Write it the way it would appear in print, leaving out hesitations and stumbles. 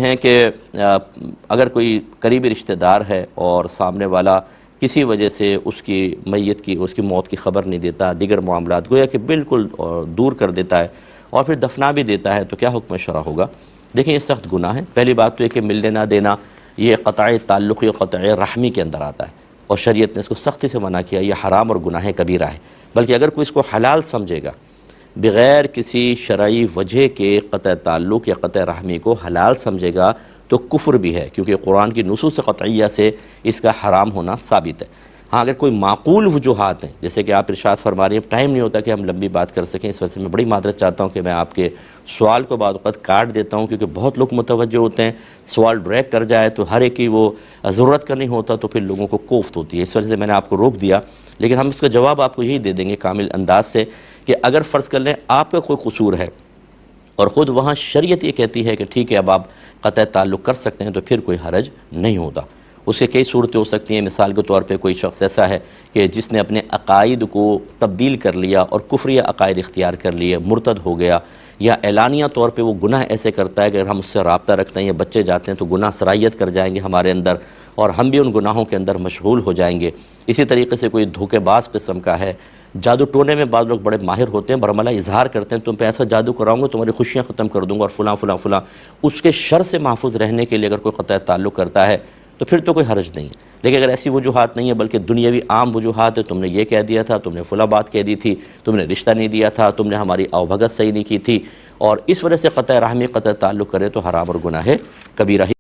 ہیں کہ اگر کوئی قریبی رشتہ دار ہے اور سامنے والا کسی وجہ سے اس کی موت کی خبر نہیں دیتا، دیگر معاملات گویا کہ بالکل دور کر دیتا ہے اور پھر دفنا بھی دیتا ہے، تو کیا حکم شرع ہوگا؟ دیکھیں یہ سخت گناہ ہے۔ پہلی بات تو یہ کہ ملنے نہ دینا یہ قطع تعلقی اور قطع رحمی کے اندر آتا ہے، اور شریعت نے اس کو سختی سے منع کیا، یہ حرام اور گناہ کبیرہ ہے۔ بلکہ اگر کوئی اس کو حلال سمجھے گا، بغیر کسی شرعی وجہ کے قطع تعلق یا قطع رحمی کو حلال سمجھے گا تو کفر بھی ہے، کیونکہ قرآن کی نصوص قطعیہ سے اس کا حرام ہونا ثابت ہے۔ ہاں اگر کوئی معقول وجوہات ہیں، جیسے کہ آپ ارشاد فرما رہی ہیں، ٹائم نہیں ہوتا کہ ہم لمبی بات کر سکیں، اس وجہ سے میں بڑی معذرت چاہتا ہوں کہ میں آپ کے سوال کو بعض اوقات کاٹ دیتا ہوں، کیونکہ بہت لوگ متوجہ ہوتے ہیں، سوال ڈریگ کر جائے تو ہر ایک کی وہ ضرورت کا نہیں ہوتا، تو پھر لوگوں کو کوفت ہوتی ہے، اس وجہ سے میں نے آپ کو روک دیا۔ لیکن ہم اس کا جواب آپ کو یہی دے دیں گے کامل انداز سے کہ اگر فرض کر لیں آپ کا کوئی قصور ہے اور خود وہاں شریعت یہ کہتی ہے کہ ٹھیک ہے اب آپ قطع تعلق کر سکتے ہیں، تو پھر کوئی حرج نہیں ہوتا۔ اس کے کئی صورتیں ہو سکتی ہیں، مثال کے طور پہ کوئی شخص ایسا ہے کہ جس نے اپنے عقائد کو تبدیل کر لیا اور کفری عقائد اختیار کر لیے، مرتد ہو گیا، یا اعلانیہ طور پہ وہ گناہ ایسے کرتا ہے کہ اگر ہم اس سے رابطہ رکھتے ہیں یا بچے جاتے ہیں تو گناہ سرائیت کر جائیں گے ہمارے اندر، اور ہم بھی ان گناہوں کے اندر مشغول ہو جائیں گے۔ اسی طریقے سے کوئی دھوکے باز قسم کا ہے، جادو ٹونے میں بعض لوگ بڑے ماہر ہوتے ہیں، برملا اظہار کرتے ہیں تم پہ ایسا جادو کراؤں گا تمہاری خوشیاں ختم کر دوں گا اور فلاں فلاں فلاں، اس کے شر سے محفوظ رہنے کے لیے اگر کوئی قطع تعلق کرتا ہے تو پھر تو کوئی حرج نہیں ہے۔ لیکن اگر ایسی وجوہات نہیں ہے بلکہ دنیاوی عام وجوہات ہے، تم نے یہ کہہ دیا تھا، تم نے فلاں بات کہہ دی تھی، تم نے رشتہ نہیں دیا تھا، تم نے ہماری آؤ بھگت صحیح نہیں کی تھی، اور اس وجہ سے قطع رحمی قطع تعلق کرے تو حرام اور گناہ کبیرہ ہی